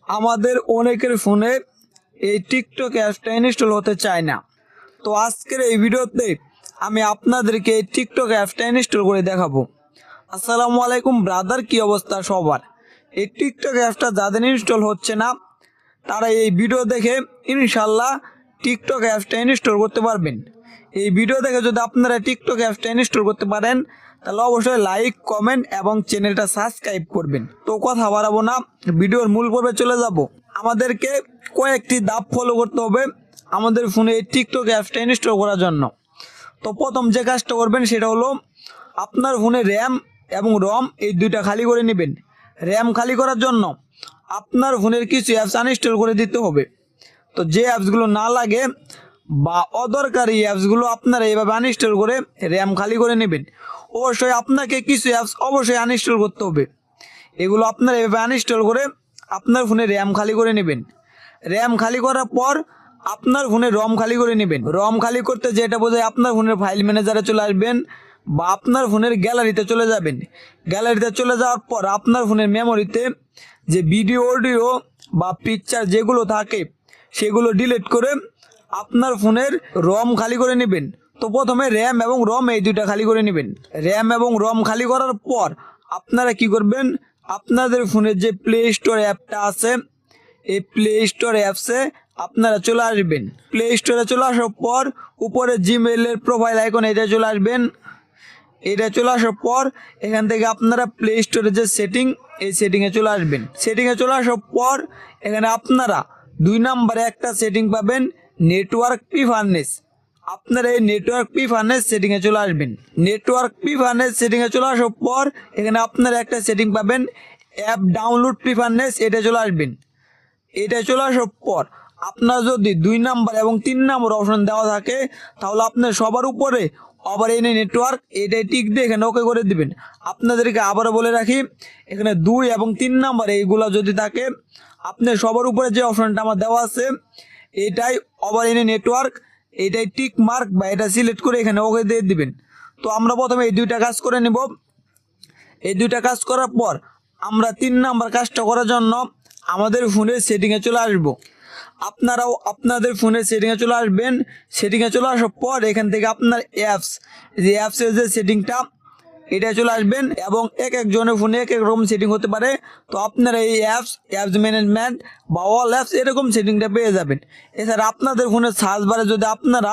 আমাদের অনেকের ফোনে এই টিকটক অ্যাপসটা ইনস্টল হতে চায় না। তো আজকের এই ভিডিওতে আমি আপনাদেরকে এই টিকটক অ্যাপসটা ইনস্টল করে দেখাবো। আসসালামু আলাইকুম ব্রাদার, কি অবস্থা সবার? এই টিকটক অ্যাপসটা যাদের ইনস্টল হচ্ছে না তারা এই ভিডিও দেখে ইনশাল্লাহ টিকটক অ্যাপসটা ইনস্টল করতে পারবেন। এই ভিডিও দেখে যদি আপনারা টিকটক অ্যাপসটা ইনস্টল করতে পারেন তাহলে অবশ্যই লাইক, কমেন্ট এবং চ্যানেলটা সাবস্ক্রাইব করবেন। তো কথা বাড়াবো না, ভিডিওর মূল পর্বে চলে যাব। আমাদেরকে কয়েকটি ধাপ ফলো করতে হবে আমাদের ফোনে এই টিকটক অ্যাপসটা ইনস্টল করার জন্য। তো প্রথম যে কাজটা করবেন সেটা হলো আপনার ফোনে র্যাম এবং রম এই দুইটা খালি করে নেবেন। র্যাম খালি করার জন্য আপনার ফোনের কিছু অ্যাপস আনইনস্টল করে দিতে হবে। তো যে অ্যাপসগুলো না লাগে বা অদরকারি অ্যাপসগুলো আপনারা এইভাবে আনইনস্টল করে র্যাম খালি করে নেবেন। অবশ্যই আপনাকে কিছু অ্যাপস অবশ্যই আনইনস্টল করতে হবে। এগুলো আপনারা এইভাবে আনইনস্টল করে আপনার ফোনে র্যাম খালি করে নেবেন। র্যাম খালি করার পর আপনার ফোনে রম খালি করে নেবেন। রম খালি করতে যেটা বোঝায় আপনার ফোনের ফাইল ম্যানেজারে চলে আসবেন বা আপনার ফোনের গ্যালারিতে চলে যাবেন। গ্যালারিতে চলে যাওয়ার পর আপনার ফোনের মেমোরিতে যে ভিডিও, অডিও বা পিকচার যেগুলো থাকে সেগুলো ডিলিট করে আপনার ফোনের রম খালি করে নেবেন। তো প্রথমে র্যাম এবং রম এই দুইটা খালি করে নেবেন। র্যাম এবং রম খালি করার পর আপনারা কি করবেন, আপনাদের ফোনের যে প্লে স্টোর অ্যাপটা আছে এই প্লে স্টোর অ্যাপসে আপনারা চলে আসবেন। প্লে স্টোরে চলে আসার পর উপরে জিমেইলের প্রোফাইল আইকন এটা চলে আসবেন। এটা চলে আসার পর এখান থেকে আপনারা প্লে স্টোরের যে সেটিং এই সেটিংয়ে চলে আসবেন। সেটিংয়ে চলে আসার পর এখানে আপনারা 2 নম্বরে একটা সেটিং পাবেন, নেটওয়ার্ক প্রিফারেন্স। আপনারা এই নেটওয়ার্ক প্রিফারেন্স সেটিংয়ে চলে আসবেন। নেটওয়ার্ক প্রিফারেন্স সেটিংয়ে চলে আসার পর এখানে আপনারা একটা সেটিং পাবেন, অ্যাপ ডাউনলোড প্রিফারেন্স, এটা চলে আসবেন। এটা চলে আসার পর আপনার যদি 2 নম্বর এবং 3 নম্বর অপশন দেওয়া থাকে তাহলে আপনার সবার উপরে আবার এনে নেটওয়ার্ক এটাই টিক দিয়ে এখানে ওকে করে দিবেন। আপনাদেরকে আবারও বলে রাখি, এখানে 2 এবং 3 নম্বর এইগুলো যদি থাকে আপনার সবার উপরে যে অপশনটা আমার দেওয়া আছে এটাই আবার এনে নেটওয়ার্ক এটাই টিক মার্ক বা এটা সিলেক্ট করে এখানে ওকে দিয়ে দিবেন। তো আমরা প্রথমে এই দুইটা কাজ করে নেব। এই দুইটা কাজ করার পর আমরা 3 নম্বর কাজটা করার জন্য আমাদের ফোনের সেটিংয়ে চলে আসব। আপনারাও আপনাদের ফোনের সেটিংয়ে চলে আসবেন। সেটিংয়ে চলে আসার পর এখান থেকে আপনার অ্যাপস, যে অ্যাপসের যে সেটিংটা এটা চলে আসবেন এবং এক একজনের ফোনে এক এক রকম সেটিং হতে পারে। তো আপনারা এই অ্যাপস ম্যানেজমেন্ট বা অল অ্যাপস এরকম সেটিংটা পেয়ে যাবেন। এছাড়া আপনাদের ফোনের সার্চ বারে যদি আপনারা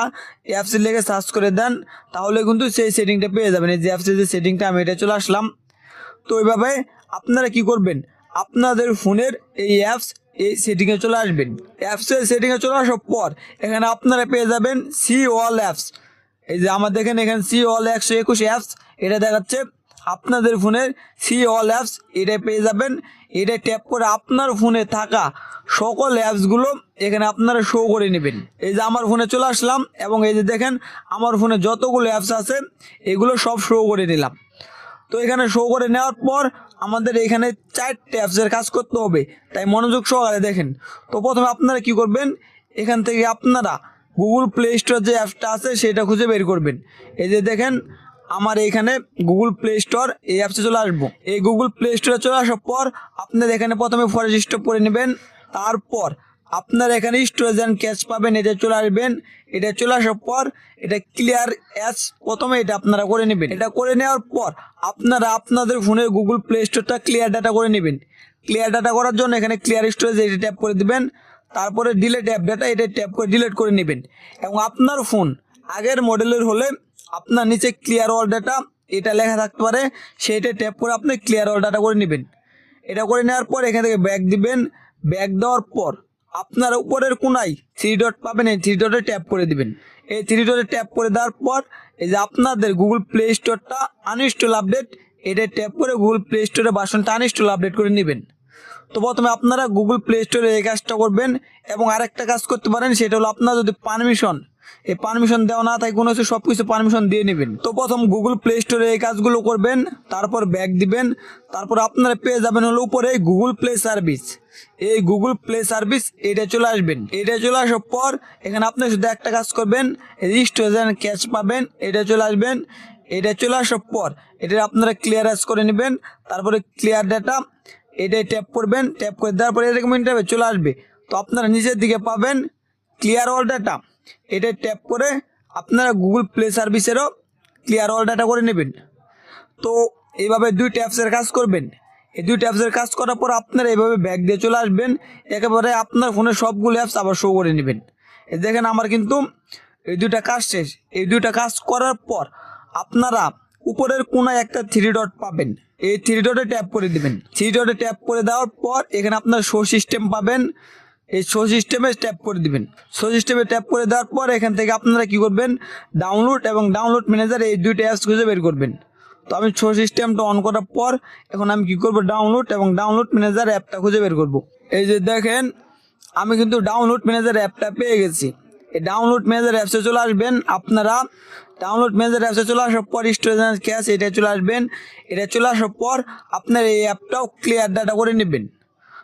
অ্যাপস লেগে সার্চ করে দেন তাহলে কিন্তু সেই সেটিংটা পেয়ে যাবেন। এই যে অ্যাপসের যে সেটিংটা আমি এটা চলে আসলাম। তো এইভাবে আপনারা কি করবেন, আপনাদের ফোনের এই অ্যাপস এই সেটিংয়ে চলে আসবেন। অ্যাপসের সেটিংয়ে চলে আসার পর এখানে আপনারা পেয়ে যাবেন সি অল অ্যাপস। এই যে আমার দেখেন এখানে সি অল 121 অ্যাপস এটা দেখাচ্ছে। আপনাদের ফোনের সি অল অ্যাপস এটা পেয়ে যাবেন। এটা ট্যাপ করে আপনার ফোনে থাকা সকল অ্যাপসগুলো এখানে আপনারা শো করে নেবেন। এই যে আমার ফোনে চলে আসলাম এবং এই যে দেখেন আমার ফোনে যতগুলো অ্যাপস আছে এগুলো সব শো করে নিলাম। তো এখানে শো করে নেওয়ার পর আমাদের এখানে 4টে অ্যাপসের কাজ করতে হবে, তাই মনোযোগ সহকারে দেখেন। তো প্রথমে আপনারা কি করবেন, এখান থেকে আপনারা গুগল প্লে স্টোর যে অ্যাপসটা আছে সেটা খুঁজে বের করবেন। এই যে দেখেন আমার এখানে গুগল প্লে স্টোর এই অ্যাপসে চলে আসবো। এই গুগল প্লে স্টোরে চলে আসার পর আপনারা এখানে প্রথমে ফরেস্ট স্টপ করে নেবেন। তারপর আপনার এখানে স্টোরেজ অ্যান্ড ক্যাশ পাবেন, এটা চলে আসবেন। এটা চলে আসার পর এটা ক্লিয়ার অ্যাপস প্রথমে এটা আপনারা করে নেবেন। এটা করে নেওয়ার পর আপনারা আপনাদের ফোনের গুগল প্লে স্টোরটা ক্লিয়ার ডাটা করে নেবেন। ক্লিয়ার ডাটা করার জন্য এখানে ক্লিয়ার স্টোরেজ এটা ট্যাপ করে দিবেন। তারপরে ডিলিট অ্যাপ ডাটা এটা ট্যাপ করে ডিলিট করে নেবেন। এবং আপনার ফোন আগের মডেলের হলে আপনার নিচে ক্লিয়ার অল ডাটা এটা লেখা থাকতে পারে, সেইটা ট্যাপ করে আপনি ক্লিয়ার অল ডাটা করে নেবেন। এটা করে নেওয়ার পর এখান থেকে ব্যাক দিবেন। ব্যাক দেওয়ার পর আপনার উপরের কোনায় 3 ডট পাবেন, এই 3 ডটে ট্যাপ করে দিবেন। এই 3 ডটে ট্যাপ করে দেওয়ার পর এই যে আপনাদের গুগল প্লে স্টোরটা আনইনস্টল আপডেট এটা ট্যাপ করে গুগল প্লে স্টোরে ভার্সনটা আনইনস্টল আপডেট করে নেবেন। তো প্রথমে আপনারা গুগল প্লে স্টোরে এই কাজটা করবেন এবং আরেকটা কাজ করতে পারেন, সেটা হলো আপনার যদি পারমিশন এই পারমিশন দেওয়া না থাকে কোনো কিছু সব কিছু পারমিশন দিয়ে নেবেন। তো প্রথম গুগল প্লে স্টোরে এই কাজগুলো করবেন, তারপর ব্যাক দিবেন। তারপর আপনারা পেয়ে যাবেন হলো উপরে গুগল প্লে সার্ভিস। এই গুগল প্লে সার্ভিস এটা চলে আসবেন। এটা চলে আসার পর এখানে আপনি শুধু একটা কাজ করবেন, স্টোরেজ অ্যান্ড ক্যাশ পাবেন, এটা চলে আসবেন। এটা চলে আসার পর এটা আপনারা ক্লিয়ার করে নেবেন। তারপরে ক্লিয়ার ডাটা এটাই ট্যাপ করবেন। ট্যাপ করে দেওয়ার পরে এরকম ইন্টারফেস চলে আসবে। তো আপনারা নিচের দিকে পাবেন ক্লিয়ার অল ডাটা, এটাই ট্যাপ করে আপনারা গুগল প্লে সার্ভিসেরও ক্লিয়ার অল ডাটা করে নেবেন। তো এইভাবে দুইটা অ্যাপসের কাজ করবেন। এই দুইটা অ্যাপসের কাজ করার পর আপনারা এইভাবে ব্যাক দিয়ে চলে আসবেন, একেবারে আপনার ফোনে সবগুলো অ্যাপস আবার শো করে নেবেন। এই দেখেন আমার কিন্তু এই দুইটা কাজ শেষ। এই দুইটা কাজ করার পর আপনারা উপরের কোনায় একটা থ্রি ডট পাবেন, এই থ্রি ডটে ট্যাপ করে দিবেন। থ্রি ডটে ট্যাপ করে দেওয়ার পর এখানে আপনার শো সিস্টেম পাবেন, এই শো সিস্টেমে ট্যাপ করে দিবেন। শো সিস্টেমে ট্যাপ করে দেওয়ার পর এখান থেকে আপনারা কি করবেন, ডাউনলোড এবং ডাউনলোড ম্যানেজার এই দুইটা অ্যাপস খুঁজে বের করবেন। তো আমি শো সিস্টেমটা অন করার পর এখন আমি কি করব, ডাউনলোড এবং ডাউনলোড ম্যানেজার অ্যাপটা খুঁজে বের করব। এই যে দেখেন আমি কিন্তু ডাউনলোড ম্যানেজার অ্যাপটা পেয়ে গেছি। এই ডাউনলোড ম্যানেজার অ্যাপসে চলে আসবেন। আপনারা ডাউনলোড ম্যানেজার অ্যাপসে চলে আসার পর স্টোরেজ ক্যাশ এটা চলে আসবেন। এটা চলে আসার পর আপনার এই অ্যাপটাও ক্লিয়ার ডাটা করে নেবেন।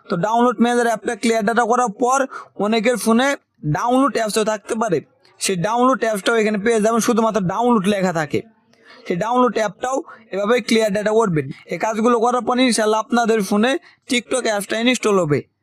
তো ডাউনলোড ম্যানেজার অ্যাপটা ক্লিয়ার ডাটা করার পর অনেকের ফোনে ডাউনলোড অ্যাপসও থাকতে পারে, সেই ডাউনলোড অ্যাপসটাও এখানে পেয়ে যাবেন, শুধুমাত্র ডাউনলোড লেখা থাকে। সেই ডাউনলোড অ্যাপটাও এভাবে ক্লিয়ার ডাটা করবেন। এই কাজগুলো করার পর ইনশাল্লাহ আপনাদের ফোনে টিকটক অ্যাপসটা ইনস্টল হবে।